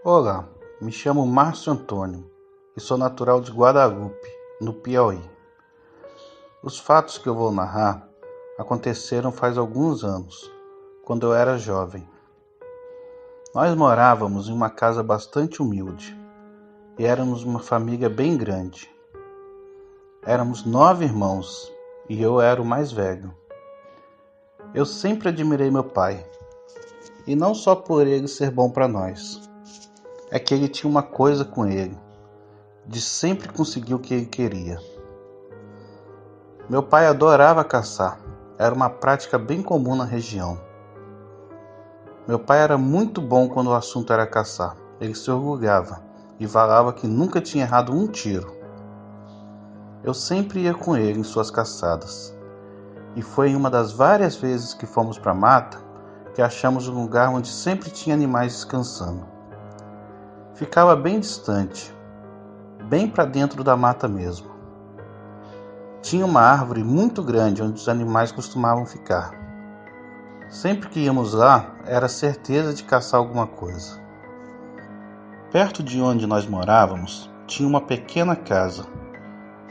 Olá, me chamo Márcio Antônio e sou natural de Guadalupe, no Piauí. Os fatos que eu vou narrar aconteceram faz alguns anos, quando eu era jovem. Nós morávamos em uma casa bastante humilde e éramos uma família bem grande. Éramos 9 irmãos e eu era o mais velho. Eu sempre admirei meu pai, e não só por ele ser bom para nós. É que ele tinha uma coisa com ele, de sempre conseguir o que ele queria. Meu pai adorava caçar, era uma prática bem comum na região. Meu pai era muito bom quando o assunto era caçar, ele se orgulhava e falava que nunca tinha errado um tiro. Eu sempre ia com ele em suas caçadas, e foi em uma das várias vezes que fomos para a mata que achamos um lugar onde sempre tinha animais descansando. Ficava bem distante, bem para dentro da mata mesmo. Tinha uma árvore muito grande onde os animais costumavam ficar. Sempre que íamos lá, era certeza de caçar alguma coisa. Perto de onde nós morávamos, tinha uma pequena casa,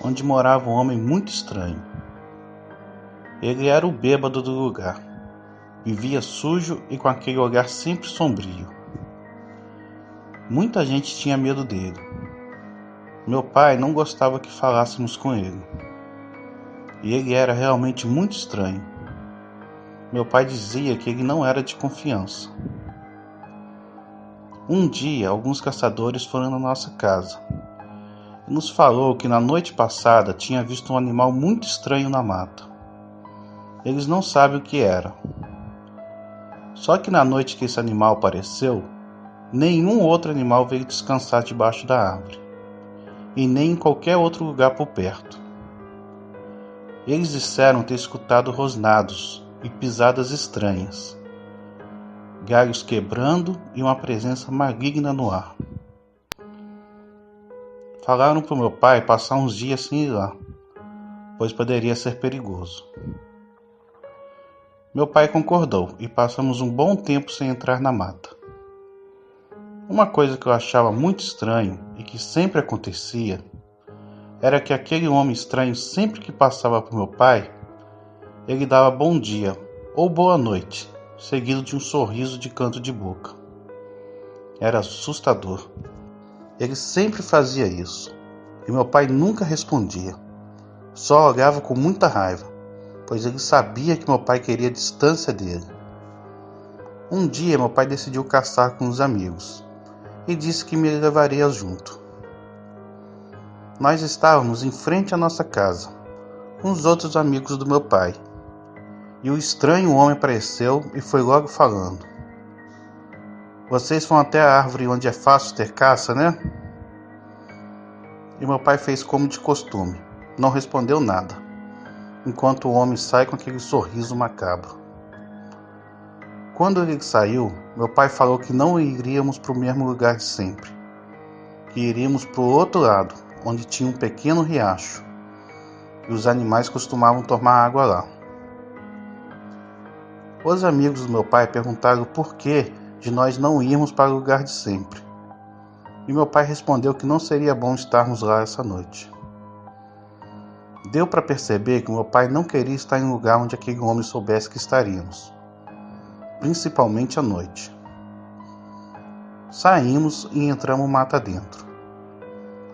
onde morava um homem muito estranho. Ele era o bêbado do lugar. Vivia sujo e com aquele olhar sempre sombrio. Muita gente tinha medo dele. Meu pai não gostava que falássemos com ele. E ele era realmente muito estranho. Meu pai dizia que ele não era de confiança. Um dia, alguns caçadores foram na nossa casa e nos falou que na noite passada tinha visto um animal muito estranho na mata. Eles não sabem o que era. Só que na noite que esse animal apareceu, nenhum outro animal veio descansar debaixo da árvore, e nem em qualquer outro lugar por perto. Eles disseram ter escutado rosnados e pisadas estranhas, galhos quebrando e uma presença maligna no ar. Falaram para o meu pai passar uns dias sem ir lá, pois poderia ser perigoso. Meu pai concordou e passamos um bom tempo sem entrar na mata. Uma coisa que eu achava muito estranho e que sempre acontecia era que aquele homem estranho, sempre que passava por meu pai, ele dava bom dia ou boa noite, seguido de um sorriso de canto de boca. Era assustador. Ele sempre fazia isso, e meu pai nunca respondia. Só olhava com muita raiva, pois ele sabia que meu pai queria distância dele. Um dia meu pai decidiu caçar com os amigos e disse que me levaria junto. Nós estávamos em frente à nossa casa, com os outros amigos do meu pai, e o estranho homem apareceu e foi logo falando: "Vocês vão até a árvore onde é fácil ter caça, né?" E meu pai fez como de costume, não respondeu nada, enquanto o homem sai com aquele sorriso macabro. Quando ele saiu, meu pai falou que não iríamos para o mesmo lugar de sempre, que iríamos para o outro lado, onde tinha um pequeno riacho, e os animais costumavam tomar água lá. Os amigos do meu pai perguntaram o porquê de nós não irmos para o lugar de sempre, e meu pai respondeu que não seria bom estarmos lá essa noite. Deu para perceber que meu pai não queria estar em um lugar onde aquele homem soubesse que estaríamos, principalmente à noite. Saímos e entramos mata dentro.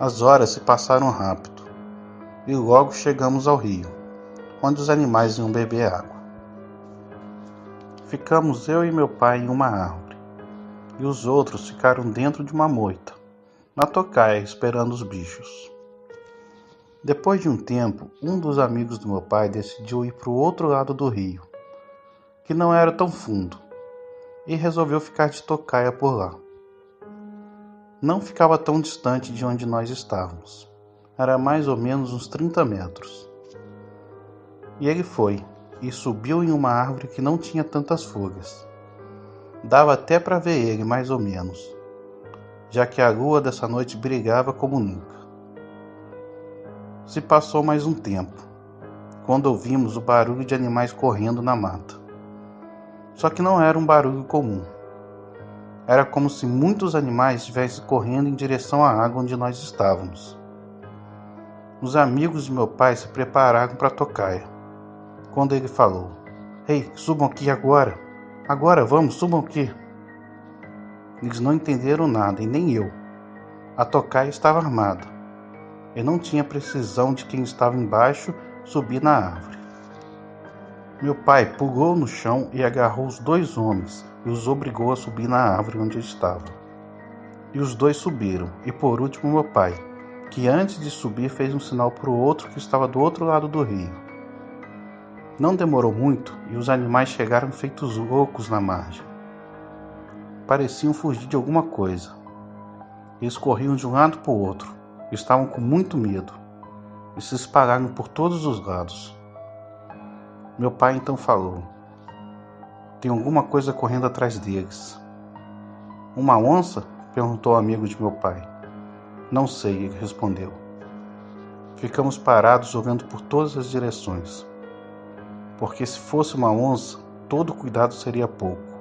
As horas se passaram rápido e logo chegamos ao rio, onde os animais iam beber água. Ficamos eu e meu pai em uma árvore, e os outros ficaram dentro de uma moita, na tocaia, esperando os bichos. Depois de um tempo, um dos amigos do meu pai decidiu ir para o outro lado do rio, que não era tão fundo, e resolveu ficar de tocaia por lá. Não ficava tão distante de onde nós estávamos. Era mais ou menos uns 30 metros. E ele foi, e subiu em uma árvore que não tinha tantas folhas. Dava até para ver ele, mais ou menos, já que a lua dessa noite brilhava como nunca. Se passou mais um tempo, quando ouvimos o barulho de animais correndo na mata. Só que não era um barulho comum. Era como se muitos animais estivessem correndo em direção à água onde nós estávamos. Os amigos de meu pai se prepararam para a tocaia. Quando ele falou: "Ei, subam aqui agora! Agora, vamos, subam aqui!" Eles não entenderam nada, e nem eu. A tocaia estava armada. Eu não tinha precisão de quem estava embaixo subir na árvore. Meu pai pulou no chão e agarrou os 2 homens e os obrigou a subir na árvore onde eu estava. E os 2 subiram, e por último meu pai, que antes de subir fez um sinal para o outro que estava do outro lado do rio. Não demorou muito e os animais chegaram feitos loucos na margem. Pareciam fugir de alguma coisa. Eles corriam de um lado para o outro, estavam com muito medo e se espalharam por todos os lados. Meu pai então falou: "Tem alguma coisa correndo atrás deles." "Uma onça?" perguntou o amigo de meu pai. "Não sei," ele respondeu. Ficamos parados olhando por todas as direções, porque se fosse uma onça, todo cuidado seria pouco.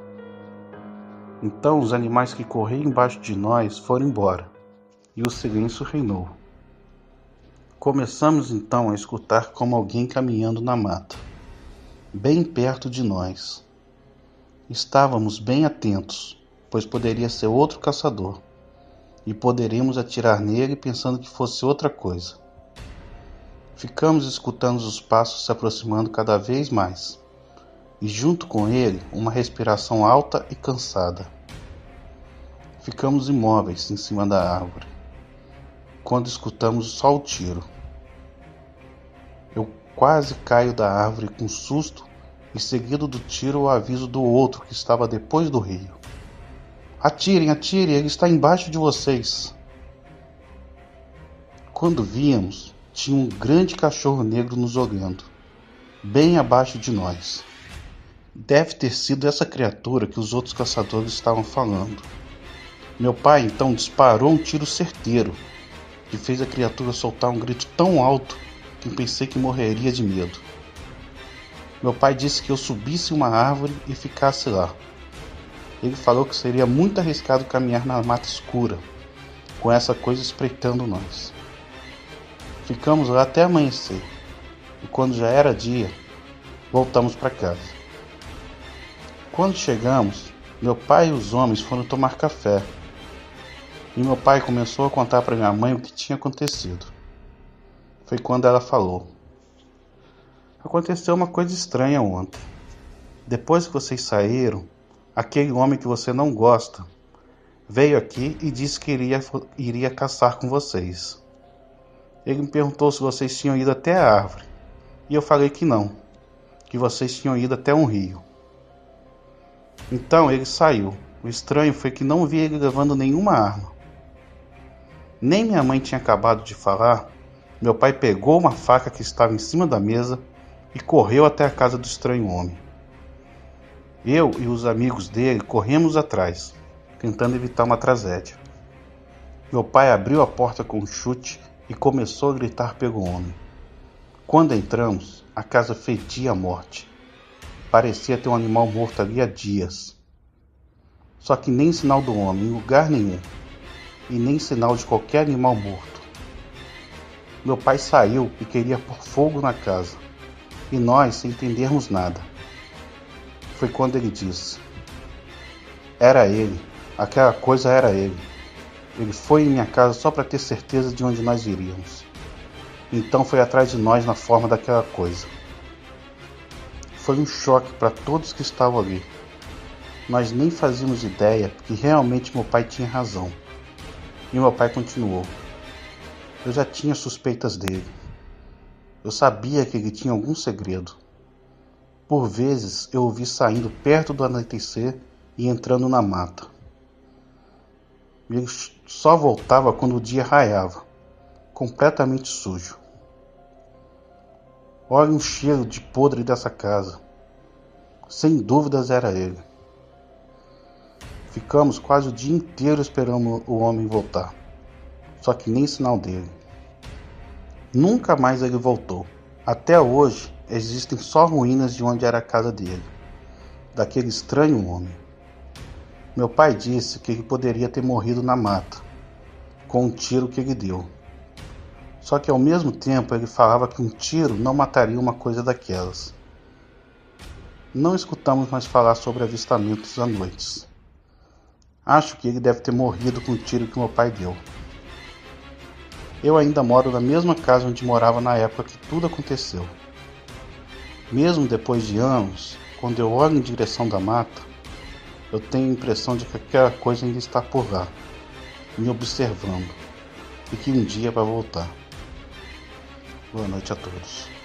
Então os animais que corriam embaixo de nós foram embora, e o silêncio reinou. Começamos então a escutar como alguém caminhando na mata, bem perto de nós. Estávamos bem atentos, pois poderia ser outro caçador, e poderíamos atirar nele pensando que fosse outra coisa. Ficamos escutando os passos se aproximando cada vez mais, e junto com ele uma respiração alta e cansada. Ficamos imóveis em cima da árvore, quando escutamos só o tiro. Eu quase caio da árvore com susto, e seguido do tiro o aviso do outro que estava depois do rio: "Atirem, atirem, ele está embaixo de vocês." Quando víamos, tinha um grande cachorro negro nos olhando, bem abaixo de nós. Deve ter sido essa criatura que os outros caçadores estavam falando. Meu pai então disparou um tiro certeiro, que fez a criatura soltar um grito tão alto que pensei que morreria de medo. Meu pai disse que eu subisse uma árvore e ficasse lá. Ele falou que seria muito arriscado caminhar na mata escura, com essa coisa espreitando nós. Ficamos lá até amanhecer, e quando já era dia, voltamos para casa. Quando chegamos, meu pai e os homens foram tomar café, e meu pai começou a contar para minha mãe o que tinha acontecido. Foi quando ela falou: "Aconteceu uma coisa estranha ontem. Depois que vocês saíram, aquele homem que você não gosta veio aqui e disse que iria caçar com vocês. Ele me perguntou se vocês tinham ido até a árvore, e eu falei que não, que vocês tinham ido até um rio. Então ele saiu. O estranho foi que não vi ele levando nenhuma arma. Nem minha mãe tinha acabado de falar, meu pai pegou uma faca que estava em cima da mesa e correu até a casa do estranho homem. Eu e os amigos dele corremos atrás, tentando evitar uma tragédia. Meu pai abriu a porta com um chute e começou a gritar pelo homem. Quando entramos, a casa fedia a morte. Parecia ter um animal morto ali há dias. Só que nem sinal do homem em lugar nenhum, e nem sinal de qualquer animal morto. Meu pai saiu e queria pôr fogo na casa, e nós sem entendermos nada. Foi quando ele disse: "Era ele, aquela coisa era ele. Ele foi em minha casa só para ter certeza de onde nós iríamos. Então foi atrás de nós na forma daquela coisa." Foi um choque para todos que estavam ali. Nós nem fazíamos ideia porque realmente meu pai tinha razão. E meu pai continuou: "Eu já tinha suspeitas dele. Eu sabia que ele tinha algum segredo. Por vezes eu o vi saindo perto do anoitecer e entrando na mata. Ele só voltava quando o dia raiava, completamente sujo. Olha o cheiro de podre dessa casa. Sem dúvidas era ele." Ficamos quase o dia inteiro esperando o homem voltar, só que nem sinal dele. Nunca mais ele voltou. Até hoje existem só ruínas de onde era a casa dele, daquele estranho homem. Meu pai disse que ele poderia ter morrido na mata, com um tiro que ele deu. Só que ao mesmo tempo ele falava que um tiro não mataria uma coisa daquelas. Não escutamos mais falar sobre avistamentos à noite. Acho que ele deve ter morrido com o tiro que meu pai deu. Eu ainda moro na mesma casa onde morava na época que tudo aconteceu. Mesmo depois de anos, quando eu olho em direção da mata, eu tenho a impressão de que aquela coisa ainda está por lá, me observando, e que um dia vai voltar. Boa noite a todos.